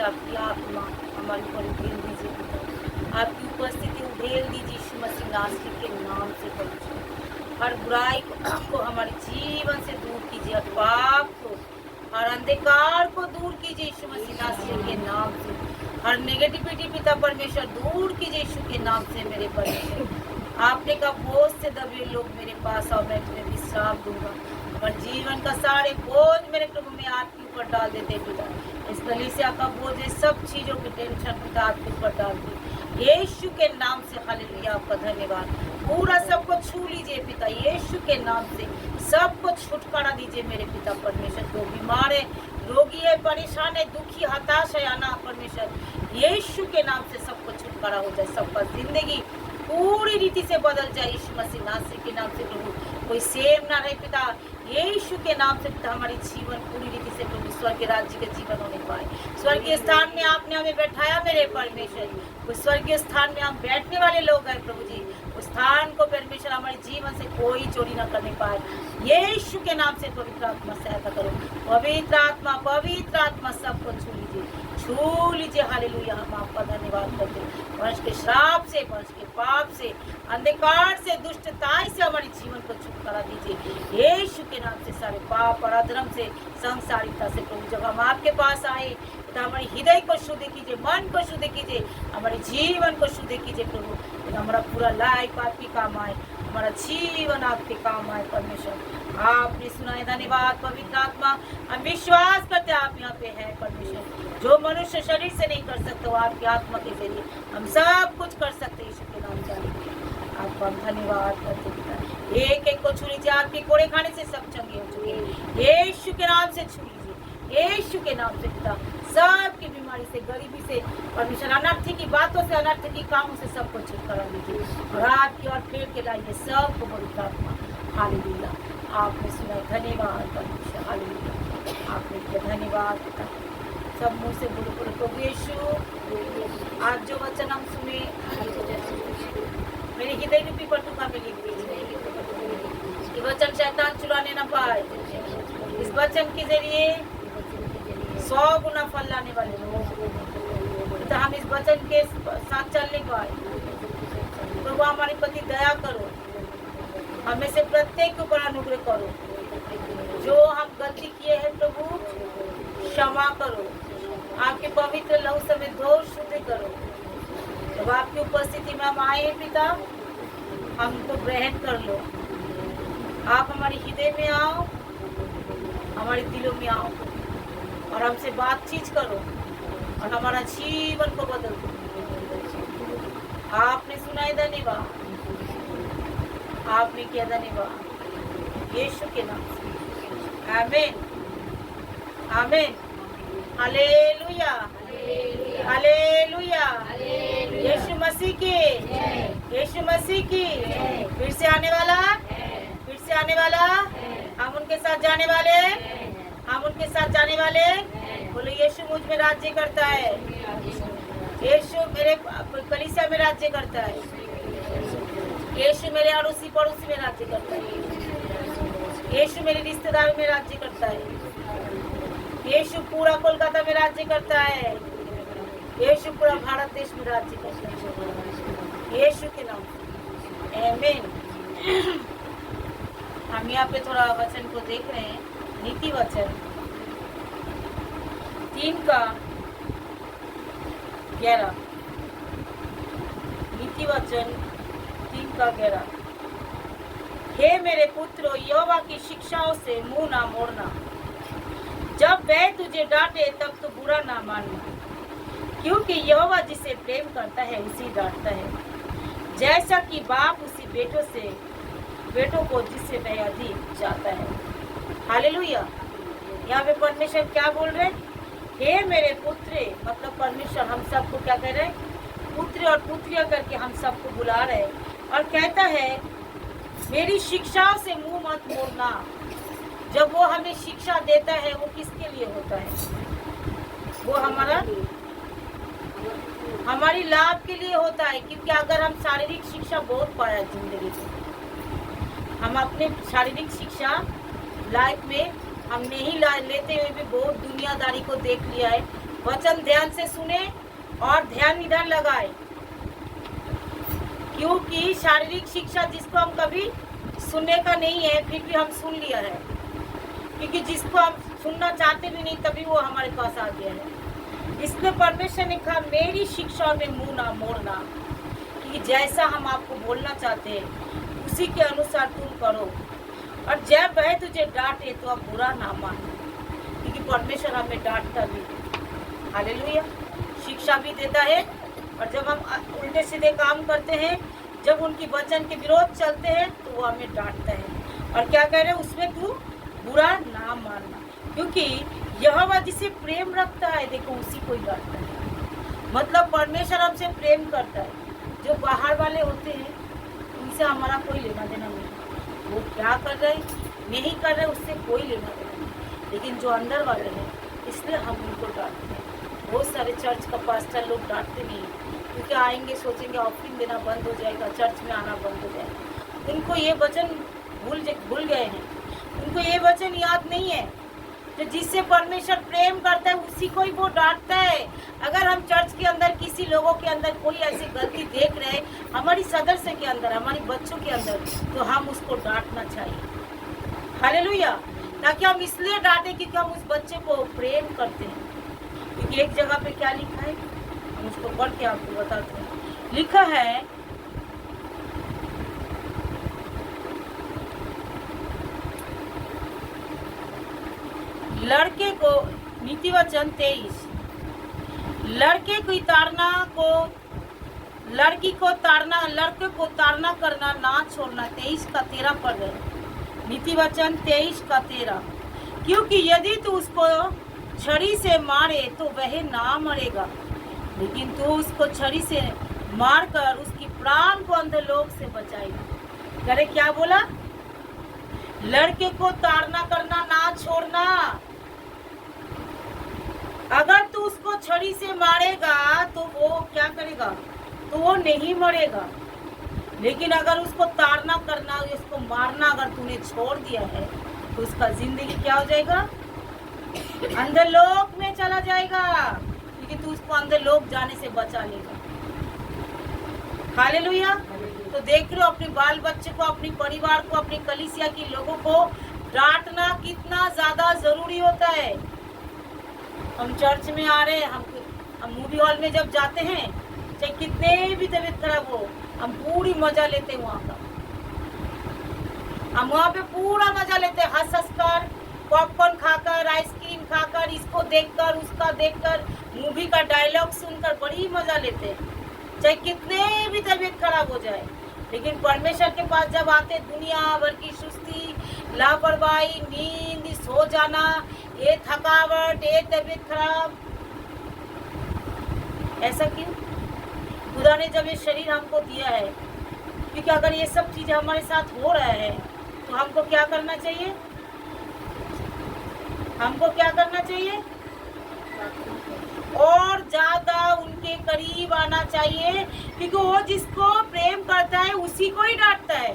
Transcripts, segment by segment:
से आपकी आत्मा हमारे ऊपर उधेल दीजिए पिता। आपकी उपस्थिति उधेल दीजिए यीशु मसीह नासरी के नाम से परमेश्वर। हर बुराई को हमारे जीवन से दूर कीजिए, हर पाप को, हर अंधकार को दूर कीजिए यीशु मसीह नासरी के नाम से। हर नेगेटिविटी पिता परमेश्वर दूर कीजिए यीशु के नाम से मेरे परमेश्वर। आपने कहा बोझ से दबे लोग मेरे पास आओ, मैं तुम्हें विश्राम दूंगा। पर जीवन का सारे बोझ मेरे प्रभु में आपके ऊपर डाल देते पिता। इस कलीसिया का बोझ है, सब चीजों की टेंशन पिता आपके ऊपर डाल दी यीशु के नाम से। हालेलुया, आपका धन्यवाद। पूरा सबको छू लीजिए पिता यीशु के नाम से, सबको छुटकारा दीजिए मेरे पिता परमेश्वर। जो बीमार है, रोगी है, परेशान है, दुखी, हताश है आना परमेश्वर, यीशु के नाम से सबको छुटकारा हो जाए, सबका जिंदगी पूरी रीति से बदल जाए यीशु मसीह नासरी के नाम से प्रभु। कोई सेम ना रहे पिता यीशु के नाम से पिता। हमारी जीवन पूरी रीति से प्रभु स्वर्ग के राज्य का जीवन होने पाए। स्वर्गीय स्थान में आपने हमें बैठाया मेरे परमेश्वर। उस स्वर्गीय स्थान में हम बैठने वाले लोग हैं प्रभु जी। उस स्थान को परमेश्वर हमारे जीवन से कोई चोरी न करने पाए यीशु के नाम से। पवित्र आत्मा सहायता करो, पवित्र आत्मा सबको छू लीजिए। हालेलुया, हम आपका धन्यवाद करते हैं। वंश के श्राप से, वंश के पाप से, अंधकार से, दुष्टता से हमारे जीवन को छुटकारा दीजिए यीशु के नाम से। सारे पाप और अधर्म से, संसारिकता से प्रभु जब हम आपके पास आए तो हमारे हृदय को शुद्ध कीजिए, मन को शुद्ध कीजिए, हमारे जीवन को शुद्ध कीजिए प्रभु। हमारा पूरा लाइफ आपके काम आए, हमारा जीवन आपके काम आए परमेश्वर। आपने सुना है, धन्यवाद पवित्र आत्मा। हम विश्वास करते हैं आप यहाँ पे है परमेश्वर। जो मनुष्य शरीर से नहीं कर सकते वो आपकी आत्मा के जरिए हम सब कुछ कर सकते यीशु के नाम से। आपको हम धन्यवाद करते पिता। एक एक को छू लीजिए, आपके कोड़े खाने से सब चंगे हो चुके हैं यीशु के नाम से। छू लीजिए यीशु के नाम से पिता। सबकी बीमारी से, गरीबी से परमेश्वर, अनर्थी की बातों से, अनर्थी की कामों से सबको छुटकारा दीजिए और आपकी और फेर के लाइए सबको पवित्र आत्मा। हालेलुया, आपने सुना, धन्यवाद परमेश्वर। हालेलुया, आपने किया, धन्यवाद पिता। सब मुंह से बोलो बोलो प्रभु यीशु। आज जो वचन हम सुने मेरे हृदय रूपी पटुका में लिख दीजिए। ये वचन शैतान चुराने न पाए। इस वचन के जरिए 100 गुना फल लाने वाले लोग तो हम इस वचन के साथ चलने पाए। प्रभु हमारे प्रति दया करो, हमें से प्रत्येक के ऊपर अनुग्रह करो। जो हम गलती किए हैं प्रभु क्षमा करो, आपके पवित्र लहू से हमें धो शुद्ध करो। जब आपकी उपस्थिति में हम आए पिता, हमको ग्रहण कर लो। आप हमारे हृदय में आओ, हमारे दिलों में आओ और हमसे बातचीत करो और हमारा जीवन को बदल दो। आपने सुना है, धन्यवाद। आपने किया, धन्यवाद यीशु के नाम से। आमीन, आमीन। Hallelujah, hallelujah. यीशु मसीह की, यीशु मसीह की। फिर से आने वाला, फिर से आने वाला। हम उनके साथ जाने वाले, हम उनके साथ जाने वाले। बोलो यीशु मुझ में राज्य करता है, यीशु मेरे कलीसिया में राज्य करता है, यीशु मेरे अड़ोसी पड़ोसी में राज्य करता है, यीशु मेरे रिश्तेदारों में राज्य करता है, यीशु पूरा कोलकाता में राज्य करता है, यीशु पूरा भारत देश में राज्य करता है यीशु के नाम से। आमीन। हम यहाँ पे थोड़ा वचन को देख रहे हैं, नीति वचन 3:11। नीति वचन 3:11। हे मेरे पुत्रों, यहोवा की शिक्षाओं से मुंह ना मोड़ना। जब वह तुझे डांटे तब तो बुरा ना मानना, क्योंकि यहोवा जिसे प्रेम करता है उसी डांटता है, जैसा कि बाप उसी बेटों को जिससे वह अधिक चाहता है। हालेलुया। यहाँ पे परमेश्वर क्या बोल रहे हैं? हे मेरे पुत्रे, मतलब परमेश्वर हम सबको क्या कह रहे हैं? पुत्र और पुत्रिया करके हम सबको बुला रहे हैं और कहता है मेरी शिक्षाओं से मुंह मत मोड़ना। जब वो हमें शिक्षा देता है वो किसके लिए होता है? वो हमारी लाभ के लिए होता है। क्योंकि अगर हम शारीरिक शिक्षा बहुत पाया जिंदगी में, हम अपने शारीरिक शिक्षा लाइफ में हम नहीं लेते हुए भी बहुत दुनियादारी को देख लिया है, वचन ध्यान से सुने और ध्यान इधर लगाए, क्योंकि शारीरिक शिक्षा जिसको हम कभी सुनने का नहीं है फिर भी हम सुन लिया है, क्योंकि जिसको हम सुनना चाहते भी नहीं तभी वो हमारे पास आ गया है। इसलिए परमेश्वर ने कहा मेरी शिक्षा में मुंह ना मोड़ना, कि जैसा हम आपको बोलना चाहते हैं उसी के अनुसार तुम करो, और जब वह तुझे डांटे तो अब बुरा ना मानो, क्योंकि परमेश्वर हमें डांटता भी है। हालेलुया। शिक्षा भी देता है, और जब हम उल्टे सीधे काम करते हैं, जब उनकी वचन के विरोध चलते हैं तो वो हमें डांटता है। और क्या कह रहे हैं, उसमें तू बुरा ना मानना, क्योंकि यहोवा जिसे प्रेम रखता है देखो उसी को ही डांटता है। मतलब परमेश्वर हमसे प्रेम करता है। जो बाहर वाले होते हैं उनसे हमारा कोई लेना देना नहीं, वो क्या कर रहे नहीं कर रहे उससे कोई लेना देना नहीं, लेकिन जो अंदर वाले हैं इसलिए हम उनको डांटते हैं। बहुत सारे चर्च का पास्टर लोग डांटते नहीं, क्योंकि आएंगे सोचेंगे ऑफरिंग देना बंद हो जाएगा, चर्च में आना बंद हो जाएगा। उनको ये वचन भूल गए हैं, उनको ये वचन याद नहीं है। तो जिससे परमेश्वर प्रेम करता है उसी को ही वो डांटता है। अगर हम चर्च के अंदर किसी लोगों के अंदर कोई ऐसी गलती देख रहे हैं, हमारी सदस्य के अंदर, हमारी बच्चों के अंदर, तो हम उसको डांटना चाहिए। हालेलुया। ताकि हम इसलिए डांटें क्योंकि हम उस बच्चे को प्रेम करते हैं। क्योंकि एक जगह पे क्या लिखा है, हम उसको पढ़ के आपको बताते हैं। लिखा है लड़के को, नीति वचन 23, लड़के को ताड़ना को, लड़की को ताड़ना, लड़के को ताड़ना करना ना छोड़ना। 23 का 13 पढ़ रहे। नीति वचन 23 का 13, क्योंकि यदि तू उसको छड़ी से मारे तो वह ना मरेगा, लेकिन तू उसको छड़ी से मारकर उसकी प्राण को अंधलोक से बचाएगा। करे क्या बोला, लड़के को ताड़ना करना ना छोड़ना। अगर तू उसको छड़ी से मारेगा तो वो क्या करेगा, तो वो नहीं मरेगा, लेकिन अगर उसको ताड़ना करना, उसको मारना अगर तूने छोड़ दिया है तो उसका जिंदगी क्या हो जाएगा, अंधलोक में चला जाएगा, क्योंकि तू उसको अंधलोक जाने से बचा लेगा। हालेलुया। तो देख रहे हो अपने बाल बच्चे को, अपने परिवार को, अपनी कलीसिया की लोगों को डांटना कितना ज्यादा जरूरी होता है। हम चर्च में आ रहे हैं, हम मूवी हॉल में जब जाते हैं, चाहे कितने भी तबीयत खराब हो, हम पूरी मजा लेते हैं वहाँ का। हम वहाँ पे पूरा मजा लेते हैं, हंस हंस कर, पॉपकॉर्न खाकर, आइसक्रीम खाकर, इसको देखकर, उसका देखकर, मूवी का डायलॉग सुनकर बड़ी मजा लेते हैं, चाहे कितने भी तबीयत खराब हो जाए। लेकिन परमेश्वर के पास जब आते, दुनिया भर की सुस्ती, लापरवाही, नींद, सो जाना, ये थकावट, ये तबीयत खराब, ऐसा क्यों? खुदा ने जब ये शरीर हमको दिया है, क्योंकि अगर ये सब चीजें हमारे साथ हो रहा है तो हमको क्या करना चाहिए, हमको क्या करना चाहिए, और ज्यादा उनके करीब आना चाहिए, क्योंकि वो जिसको प्रेम करता है उसी को ही डांटता है।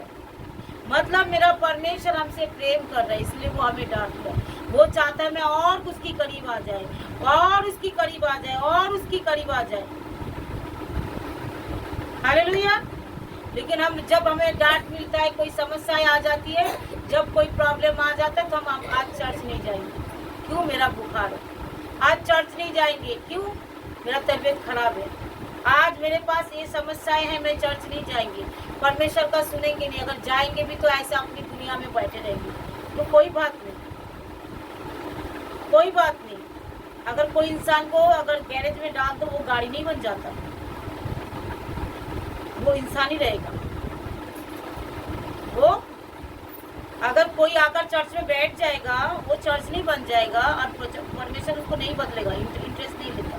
मतलब मेरा परमेश्वर हमसे प्रेम कर रहा है, इसलिए वो हमें डांटता है। वो चाहता है मैं और उसकी करीब आ जाए, और उसकी करीब आ जाए, और उसकी करीब आ जाए। हालेलुया। लेकिन हम जब हमें डांट मिलता है, कोई समस्याएं आ जाती है, जब कोई प्रॉब्लम आ जाता है, तो हम आज चर्च नहीं जाएंगे, क्यों, मेरा बुखार है, आज चर्च नहीं जाएंगे, क्यों, मेरा तबीयत खराब है, आज मेरे पास ये समस्याएं हैं, मैं चर्च नहीं जाएंगे, परमेश्वर का सुनेंगे नहीं। अगर जाएंगे भी तो ऐसे अपनी दुनिया में बैठे रहेंगे, तो कोई बात नहीं, कोई बात नहीं। अगर कोई इंसान को अगर गैरेज में डाल दो, वो गाड़ी नहीं बन जाता, वो इंसान ही रहेगा। वो अगर कोई आकर चर्च में बैठ जाएगा, वो चर्च नहीं बन जाएगा, और परमेश्वर उसको नहीं बदलेगा, इंटरेस्ट नहीं लेता।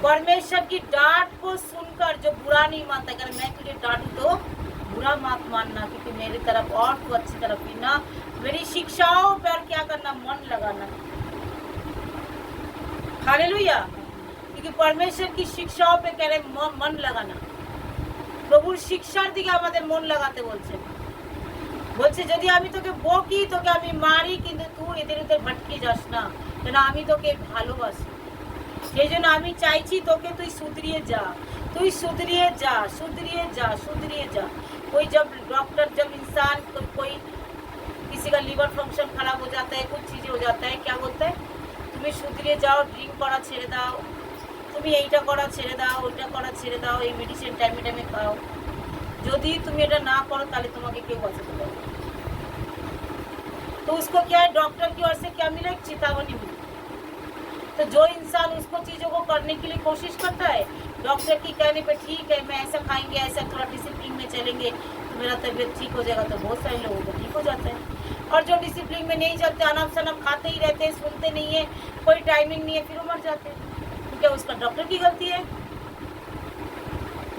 परमेश्वर की डांट को सुनकर जो बुरा नहीं मानता, अगर मैं तुझे डांटू तो बुरा मत मानना, क्योंकि मेरी तरफ और तू अच्छी तरफ पीना, मेरी शिक्षाओं पर क्या करना, मन लगाना। हालेलुया। क्योंकि परमेश्वर की शिक्षाओं पे कह रहे मन লাগানা। প্রভুর শিক্ষার দিকে আমাদের মন লাগাতে বলছেন। বলছে যদি আমি তোকে বকি, তোকে আমি মারি, কিন্তু তুই এদের উদের ভটকে যাস না, কেন আমি তোকে ভালোবাসি। সেই জন্য আমি চাইছি তোকে তুই सुधरिए जा, তুই सुधरिए जा, सुधरिए जा, सुधरिए जा। कोई जब डॉक्टर, जब इंसान कोई किसी का लीवर फंक्शन खराब हो जाता है, कुछ चीज़ें हो जाता है, क्या बोलता है, তুমি सुधरिए जाओ, ड्रिंक করা ছেড়ে দাও, তুমি এইটা করা ছেড়ে দাও, ওইটা করা ছেড়ে দাও, এই মেডিসিন টাইমে টাইমে খাও। যদি তুমি এটা না করো তাহলে তোমাকে কেউ বাঁচাতে পারবে। तो उसको क्या है, डॉक्टर की ओर से क्या मिला, एक चेतावनी मिली। तो जो इंसान उसको चीज़ों को करने के लिए कोशिश करता है, डॉक्टर की कहने पे ठीक है मैं ऐसा खाएंगे, ऐसा थोड़ा डिसिप्लिन में चलेंगे तो मेरा तबीयत ठीक हो जाएगा, तो बहुत सारे लोगों को ठीक हो जाता है। और जो डिसिप्लिन में नहीं चलते, अनप शनप खाते ही रहते हैं, सुनते नहीं है, कोई टाइमिंग नहीं है, फिर वो मर जाते हैं। तो क्या उसका डॉक्टर की गलती है?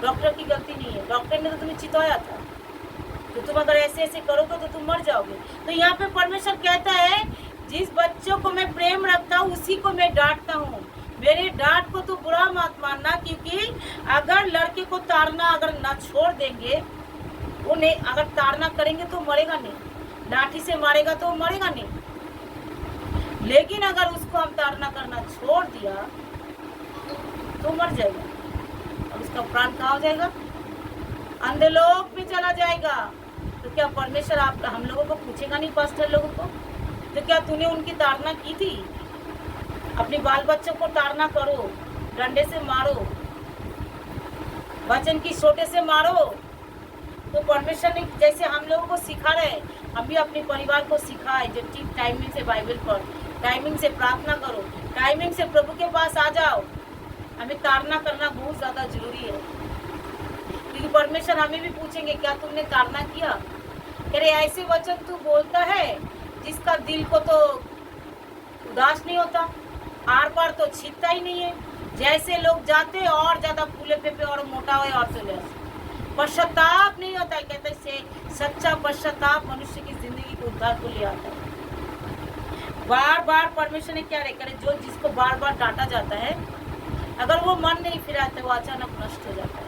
डॉक्टर की गलती नहीं है, डॉक्टर ने तो तुम्हें चितवाया था, तो तुम अगर ऐसे ऐसे करोगे तो तुम मर जाओगे। तो यहाँ पे परमेश्वर कहता है जिस बच्चों को मैं प्रेम रखता हूँ उसी को मैं डांटता हूँ, मेरे डांट को तो बुरा मत मानना, क्योंकि अगर लड़के को ताड़ना अगर ना छोड़ देंगे, उन्हें अगर ताड़ना करेंगे तो मरेगा नहीं, लाठी से मारेगा तो मरेगा नहीं, लेकिन अगर उसको हम ताड़ना करना छोड़ दिया तो मर जाएगा, और उसका प्राण कहाँ हो जाएगा, अंधलोक में चला जाएगा। तो क्या परमेश्वर आप हम लोगों को पूछेगा नहीं, पास्टर लोगों को, तो क्या तूने उनकी ताड़ना की थी? अपने बाल बच्चों को ताड़ना करो, डंडे से मारो, वचन की छोटे से मारो। तो परमेश्वर ने जैसे हम लोगों को सिखा रहे, हम भी अपने परिवार को सिखाए, जो ठीक टाइमिंग से बाइबल पढ़, टाइमिंग से प्रार्थना करो, टाइमिंग से प्रभु के पास आ जाओ। हमें ताड़ना करना बहुत ज़्यादा जरूरी है, क्योंकि परमेश्वर हमें भी पूछेंगे क्या तुमने ताड़ना किया। अरे ऐसे वचन तू बोलता है जिसका दिल को तो उदास नहीं होता, आर पार तो छिपता ही नहीं है, जैसे लोग जाते और ज़्यादा फूले पे और मोटा हुए और चले जाते, पश्चाताप नहीं होता है। कहते से सच्चा पश्चाताप मनुष्य की जिंदगी को उद्धार को ले आता है। बार बार परमेश्वर ने क्या करे, जो जिसको बार बार डांटा जाता है, अगर वो मन नहीं फिराते वो अचानक नष्ट हो जाता है।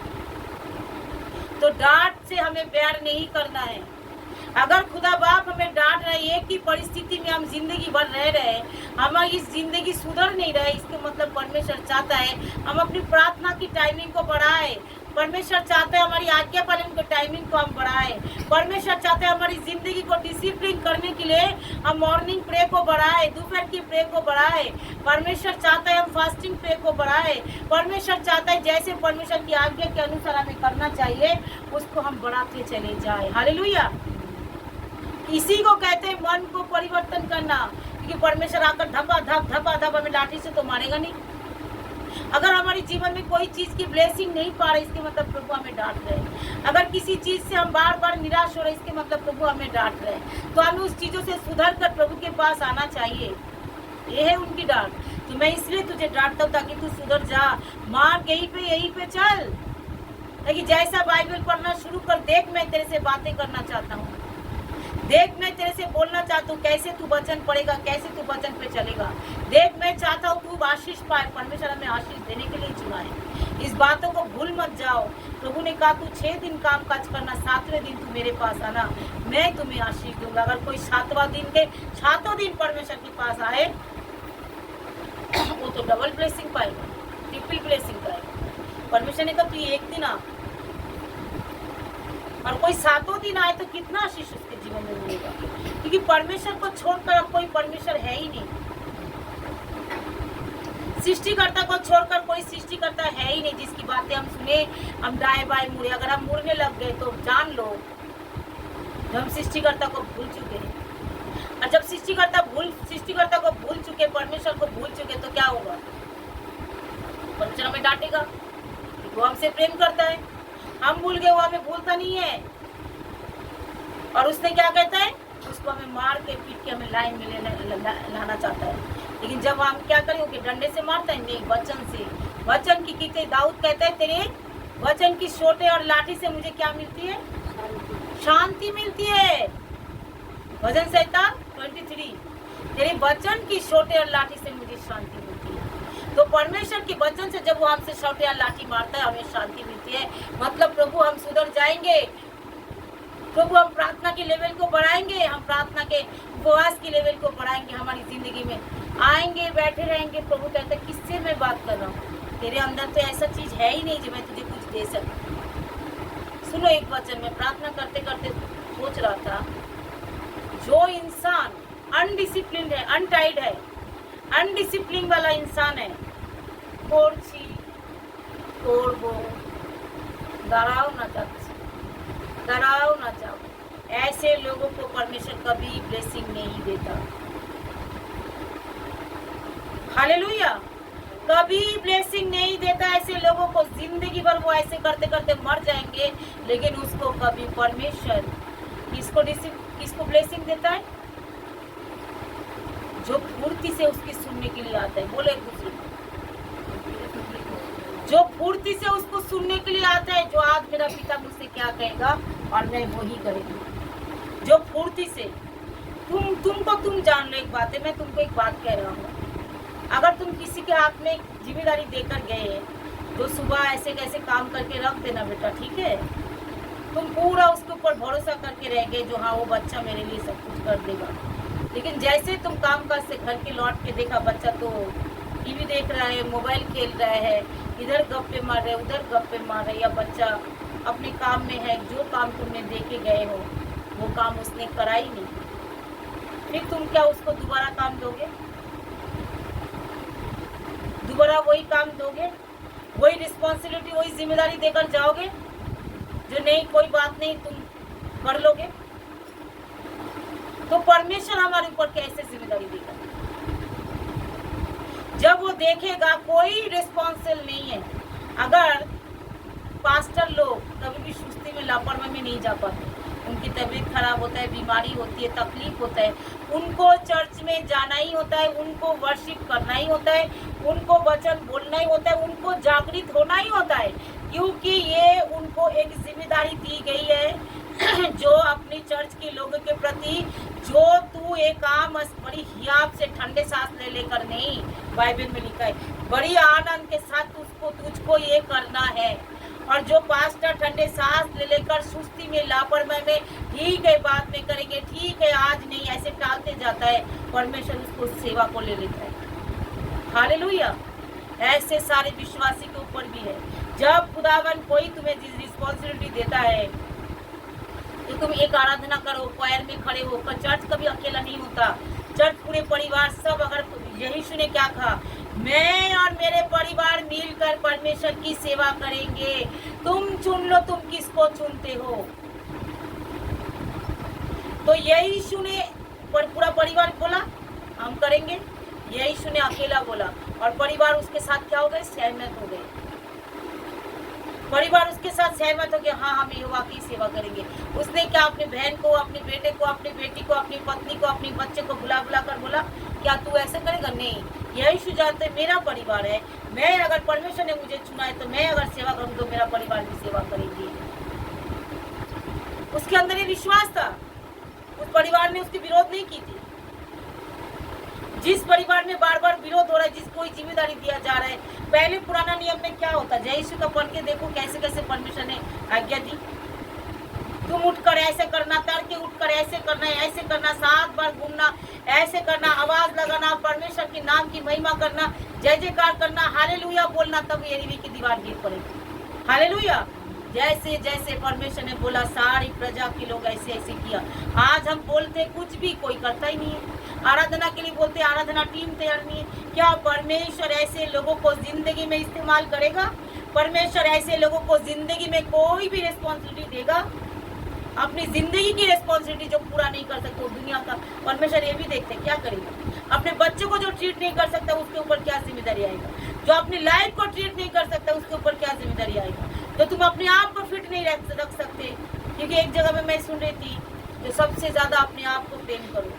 तो डांट से हमें प्यार नहीं करना है। अगर खुदा बाप हमें डांट रहे, एक ही परिस्थिति में हम जिंदगी भर रह रहे, हमारी जिंदगी सुधर नहीं रहे, इसके मतलब परमेश्वर चाहता है हम अपनी प्रार्थना की टाइमिंग को बढ़ाएं। परमेश्वर चाहते हैं हमारी आज्ञा पालन की टाइमिंग को हम बढ़ाएं। परमेश्वर चाहते हैं हमारी जिंदगी को डिसिप्लिन करने के लिए हम मॉर्निंग प्रे को बढ़ाएं, दोपहर की प्रे को बढ़ाएं। परमेश्वर चाहता है हम फास्टिंग प्रे को बढ़ाएं। परमेश्वर चाहता है जैसे परमेश्वर की आज्ञा के अनुसार हमें करना चाहिए उसको हम बढ़ाते चले जाए। हालेलुया। इसी को कहते हैं मन को परिवर्तन करना, क्योंकि परमेश्वर आकर धपा धप हमें लाठी से तो मारेगा नहीं। अगर हमारे जीवन में कोई चीज़ की ब्लेसिंग नहीं पा रहे, इसके मतलब प्रभु हमें डांट रहे। अगर किसी चीज़ से हम बार बार निराश हो रहे, इसके मतलब प्रभु हमें डांट रहे। तो हमें उस चीज़ों से सुधर कर प्रभु के पास आना चाहिए। ये है उनकी डांट। तो मैं इसलिए तुझे डांटता हूँ ताकि तू सुधर जा। मार्ग यहीं पे चल, ताकि जैसा बाइबल पढ़ना शुरू कर, देख मैं तेरे से बातें करना चाहता हूँ, देख मैं तेरे से बोलना चाहता हूँ, कैसे तू वचन पढ़ेगा, कैसे तू वचन पे चलेगा। देख मैं चाहता हूँ तू आशीष पाए। परमेश्वर हमें आशीष देने के लिए चुना है। इस बातों को भूल मत जाओ। प्रभु ने कहा तू 6 दिन काम काज करना, 7वें दिन तू मेरे पास आना, मैं तुम्हें आशीष दूंगा। अगर कोई 7वां दिन के 7 दिन परमेश्वर के पास आए वो तो डबल ब्लेसिंग पाएगा, ट्रिपल ब्लेसिंग पाएगा। परमेश्वर ने कहा तू 1 दिन आ, और कोई 7 दिन आए तो कितना आशीष उसके जीवन में मिलेगा, क्योंकि परमेश्वर को छोड़कर अब कोई परमेश्वर है ही नहीं। सृष्टिकर्ता को छोड़कर कोई सृष्टिकर्ता है ही नहीं, जिसकी बातें हम सुने हम दाएं बाएं मुड़े। अगर हम मुड़ने लग गए तो जान लो जब हम सृष्टिकर्ता को भूल चुके हैं। और जब सृष्टिकर्ता को भूल चुके, परमेश्वर को भूल चुके, तो क्या होगा? परमेश्वर हमें डांटेगा। वो हमसे प्रेम करता है, हम भूल गए, वो हमें भूलता नहीं है। और उसने क्या कहता है, उसको हमें मार के पीट के हमें लाइन में लाना चाहता है। लेकिन जब हम क्या करें, कि डंडे से मारता है, नहीं, वचन से। वचन की कीते दाऊद कहता है तेरे वचन की सोटे और लाठी से मुझे क्या मिलती है? शांति मिलती है। भजन संहिता 23, तेरे वचन की सोटे और लाठी से मुझे शांति मिलती है। तो परमेश्वर के वचन से जब वो हमसे सोटे और लाठी मारता है, हमें शांति मिलती है। मतलब प्रभु हम सुधर जाएंगे। प्रभु हम प्रार्थना के लेवल को बढ़ाएंगे, हम प्रार्थना के उपवास के लेवल को बढ़ाएंगे, हमारी जिंदगी में आएंगे, बैठे रहेंगे। प्रभु कहते हैं किससे मैं बात कर रहा हूँ, तेरे अंदर तो ऐसा चीज है ही नहीं जो मैं तुझे कुछ दे सकूं। सुनो एक वचन, में प्रार्थना करते करते सोच रहा था, जो इंसान अनडिसिप्लिन है, अनटाइड है, अनडिसिप्लिन वाला इंसान है, कोर्ची कोड़बो, डराओ ना चाची, डराओ ना जाओ, ऐसे लोगों को परमेश्वर कभी ब्लेसिंग नहीं देता। हालेलुया, कभी ब्लेसिंग नहीं देता ऐसे लोगों को। जिंदगी भर वो ऐसे करते करते मर जाएंगे, लेकिन उसको कभी परमेश्वर किसको ब्लेसिंग देता है? जो फुर्ती से उसकी सुनने के लिए आता है। बोले एक दूसरे को, जो फुर्ती से उसको सुनने के लिए आता है, जो आज मेरा पिता मुझसे क्या कहेगा और मैं वही करेंगी। जो फुर्ती से तुमको तुम जान लो एक बात है, मैं तुमको एक बात कह रहा हूँ, अगर तुम किसी के हाथ में जिम्मेदारी देकर गए तो सुबह ऐसे कैसे काम करके रख देना बेटा, ठीक है? तुम पूरा उसके ऊपर भरोसा करके रह गए, जो हाँ वो बच्चा मेरे लिए सब कुछ कर देगा। लेकिन जैसे तुम काम काज से घर के लौट के देखा, बच्चा तो टीवी देख रहा है, मोबाइल खेल रहा है, इधर गप्पे मार रहे, उधर गप्पे मार रहे, या बच्चा अपने काम में है, जो काम तुमने दे के गए हो वो काम उसने करा ही नहीं, फिर तुम क्या उसको दोबारा काम दोगे? दोबारा वही काम दोगे? वही रिस्पॉन्सिबिलिटी, वही जिम्मेदारी देकर जाओगे जो नहीं कोई बात नहीं तुम कर लोगे? तो परमेश्वर हमारे ऊपर कैसे जिम्मेदारी देगा? जब वो देखेगा कोई रिस्पॉन्सिबल नहीं है। अगर पास्टर लोग कभी भी सुस्ती में, लापरवाही में नहीं जा पाते, उनकी तबीयत खराब होता है, बीमारी होती है, तकलीफ होता है, उनको चर्च में जाना ही होता है, उनको वर्शिप करना ही होता है, उनको वचन बोलना ही होता है, उनको जागृत होना ही होता है, क्योंकि ये उनको एक जिम्मेदारी दी गई है जो अपनी चर्च के लोगों के प्रति, जो तू एक काम बड़ी हियाब से ठंडे सांस ले लेकर नहीं, बाइबल में लिखा है, बड़ी आनंद के साथ तुझको ये करना है। और जो पास्टर ठंडे सांस ले लेकर सुस्ती में, लापरवाही में, ठीक है बाद में करेंगे, ठीक है आज नहीं, ऐसे टालते जाता है, परमेश्वर उसको सेवा को ले लेता है। हालेलुया। ऐसे सारे विश्वासी के ऊपर भी है। जब खुदावन कोई तुम्हें रिस्पॉन्सिबिलिटी देता है तो तुम एक आराधना करो, क्वायर में खड़े होकर, चर्च कभी अकेला नहीं होता, चर्च पूरे परिवार सब, अगर यीशु ने क्या कहा, मैं और मेरे परिवार मिलकर परमेश्वर की सेवा करेंगे। तुम चुन लो तुम किसको चुनते हो। तो यीशु ने पूरा परिवार बोला हम करेंगे, यीशु ने अकेला बोला और परिवार उसके साथ क्या हो गए? सहमत हो गए। परिवार उसके साथ सहमत हो गया, हाँ हम यहोवा की सेवा करेंगे। उसने क्या अपने बहन को, अपने बेटे को, अपनी बेटी को, अपनी पत्नी को, अपने बच्चे को बुला बुला कर बोला क्या तू ऐसे करेगा? नहीं, यीशु जानते मेरा परिवार है, मैं अगर परमेश्वर ने मुझे चुना है तो मैं अगर सेवा करूँ तो मेरा परिवार भी सेवा करेंगे। उसके अंदर ये विश्वास था, उस परिवार ने उसकी विरोध नहीं की थी। जिस परिवार में बार बार विरोध हो रहा है, जिस कोई जिम्मेदारी दिया जा रहा है, पहले पुराना नियम में क्या होता है, यीशु का पढ़ के देखो कैसे कैसे परमेश्वर ने आज्ञा दी, तुम उठकर ऐसे करना, तड़के उठकर ऐसे करना, ऐसे करना, 7 बार घूमना, ऐसे करना, आवाज लगाना, परमेश्वर के नाम की महिमा करना, जय जयकार करना, हालेलुया बोलना, तब यरीहो की दीवार गिर पड़ेगी। हालेलुया। जैसे जैसे परमेश्वर ने बोला सारी प्रजा के लोग ऐसे ऐसे किया। आज हम बोलते कुछ भी कोई करता ही नहीं है। आराधना के लिए बोलते आराधना टीम तैयार नहीं है। क्या परमेश्वर ऐसे लोगों को जिंदगी में इस्तेमाल करेगा? परमेश्वर ऐसे लोगों को जिंदगी में कोई भी रिस्पॉन्सिबिलिटी देगा? अपनी जिंदगी की रिस्पॉन्सिबिलिटी जो पूरा नहीं कर सकते वो दुनिया का परमेश्वर ये भी देखते क्या करेगा। अपने बच्चे को जो ट्रीट नहीं कर सकता उसके ऊपर क्या जिम्मेदारी आएगा? जो अपनी लाइफ को ट्रीट नहीं कर सकता उसके ऊपर क्या जिम्मेदारी आएगा? तो तुम अपने आप को फिट नहीं रख सकते। क्योंकि एक जगह में मैं सुन रही थी जो सबसे ज्यादा अपने आप को प्रेम करो,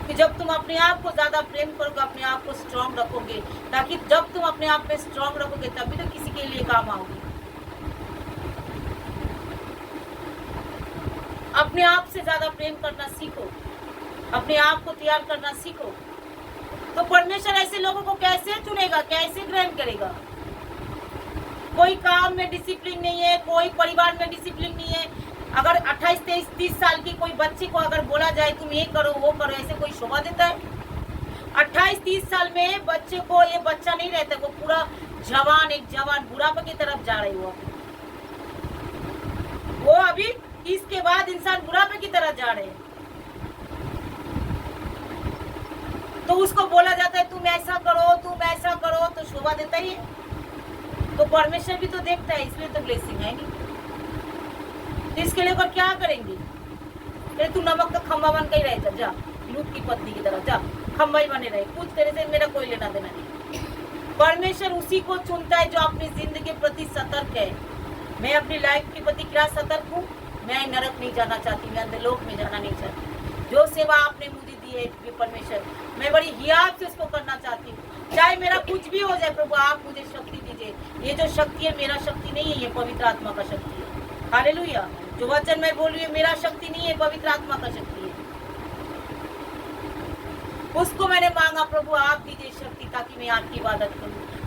कि जब तुम अपने आप को ज्यादा प्रेम करोगे, अपने आप को स्ट्रांग रखोगे, ताकि जब तुम अपने आप में स्ट्रांग रखोगे तभी तो किसी के लिए काम आओगे। अपने आप से ज्यादा प्रेम करना सीखो, अपने आप को तैयार करना सीखो। तो परमेश्वर ऐसे लोगों को कैसे चुनेगा, कैसे ग्रहण करेगा? कोई काम में डिसिप्लिन नहीं है, कोई परिवार में डिसिप्लिन नहीं है, अगर 28, 23, 30 साल की कोई बच्चे को अगर बोला जाए तुम ये करो वो करो, ऐसे कोई शोभा देता है? 28, 30 साल में बच्चे को, ये बच्चा नहीं रहता, वो पूरा जवान, एक जवान बुढ़ापे की तरफ जा रही वो अभी इसके बाद इंसान बुढ़ापे की तरफ जा रहे हैं। तो उसको बोला जाता है तुम ऐसा करो तुम ऐसा करो, तो शोभा देता ही है। तो परमेश्वर भी तो देखता है, इसलिए तो ब्लेसिंग है नहीं। तो इसके लिए क्या करेंगे? अरे तू नमक का खंबा बन के ही रहता, जा लूट की पत्नी की तरह, जा खंबा ही बने रहे, कुछ तेरे से मेरा कोई लेना देना नहीं। परमेश्वर उसी को चुनता है जो अपनी जिंदगी के प्रति सतर्क है। मैं अपनी लाइफ के प्रति क्या सतर्क हूँ? मैं नरक नहीं जाना चाहती, मैं अंधलोक में जाना नहीं चाहती। जो सेवा आपने मुझे दी है परमेश्वर, मैं बड़ी हियाब से उसको करना चाहती हूँ। चाहे मेरा कुछ भी हो जाए, प्रभु आप मुझे शक्ति दीजिए। ये जो शक्ति है मेरा शक्ति नहीं है, ये पवित्र आत्मा का शक्ति है। हालेलुया। जो वचन मैं बोल रही हूँ मेरा शक्ति नहीं है, पवित्र आत्मा का शक्ति है। उसको मैंने मांगा, प्रभु आप दीजिए शक्ति ताकि मैं आपकी इबादत करूँ।